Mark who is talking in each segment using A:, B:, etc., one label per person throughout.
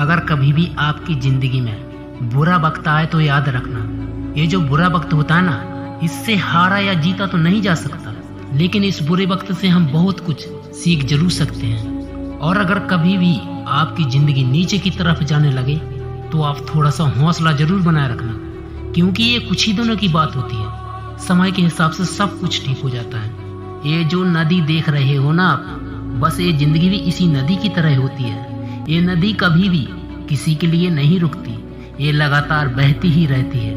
A: अगर कभी भी आपकी जिंदगी में बुरा वक्त आए तो याद रखना, ये जो बुरा वक्त होता है ना, इससे हारा या जीता तो नहीं जा सकता, लेकिन इस बुरे वक्त से हम बहुत कुछ सीख जरूर सकते हैं। और अगर कभी भी आपकी जिंदगी नीचे की तरफ जाने लगे तो आप थोड़ा सा हौसला जरूर बनाए रखना, क्योंकि ये कुछ ही दिनों की बात होती है। समय के हिसाब से सब कुछ ठीक हो जाता है। ये जो नदी देख रहे हो ना आप, बस ये जिंदगी भी इसी नदी की तरह होती है। ये नदी कभी भी किसी के लिए नहीं रुकती, ये लगातार बहती ही रहती है,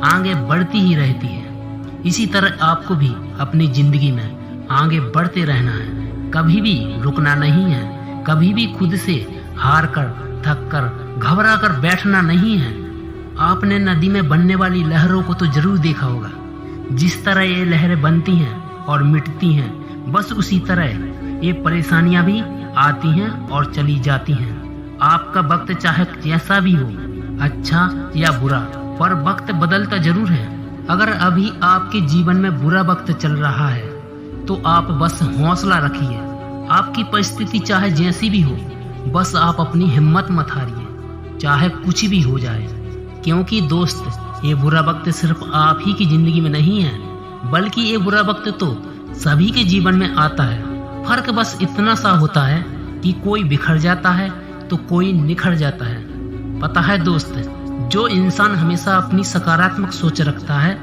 A: आगे बढ़ती ही रहती है। इसी तरह आपको भी अपनी जिंदगी में आगे बढ़ते रहना है, कभी भी रुकना नहीं है, कभी भी खुद से हार कर, थक कर, घबरा कर बैठना नहीं है। आपने नदी में बनने वाली लहरों को तो जरूर देखा होगा, जिस तरह ये लहरें बनती हैं और मिटती हैं, बस उसी तरह ये परेशानियां भी आती हैं और चली जाती हैं। आपका वक्त चाहे जैसा भी हो, अच्छा या बुरा, पर वक्त बदलता जरूर है। अगर अभी आपके जीवन में बुरा वक्त चल रहा है तो आप बस हौसला रखिए। आपकी परिस्थिति चाहे जैसी भी हो, बस आप अपनी हिम्मत मत हारिए, चाहे कुछ भी हो जाए। क्योंकि दोस्त, ये बुरा वक्त सिर्फ आप ही की जिंदगी में नहीं है, बल्कि ये बुरा वक्त तो सभी के जीवन में आता है। फर्क बस इतना सा होता है कि कोई बिखर जाता है तो कोई निखर जाता है। पता है दोस्त, जो इंसान हमेशा अपनी सकारात्मक सोच रखता है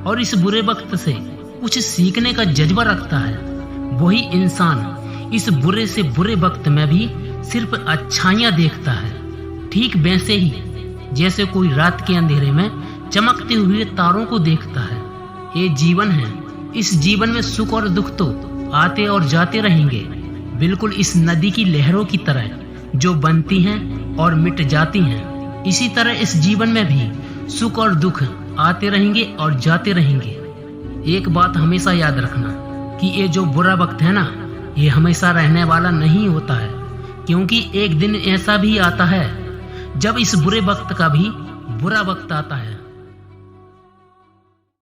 A: और इस बुरे वक्त से कुछ सीखने का जज्बा रखता है, वही इंसान इस बुरे से बुरे वक्त में भी सिर्फ अच्छाइयाँ देखता है। ठीक वैसे ही जैसे कोई रात के अंधेरे में चमकते हुए तारों को देखता है। ये जीवन है, इस जीवन में सुख और दुख तो आते और जाते रहेंगे, बिल्कुल इस नदी की लहरों की तरह, जो बनती हैं और मिट जाती हैं। इसी तरह इस जीवन में भी सुख और दुख आते रहेंगे और जाते रहेंगे। एक बात हमेशा याद रखना कि ये जो बुरा वक्त है ना, ये हमेशा रहने वाला नहीं होता है, क्योंकि एक दिन ऐसा भी आता है जब इस बुरे वक्त का भी बुरा वक्त आता है।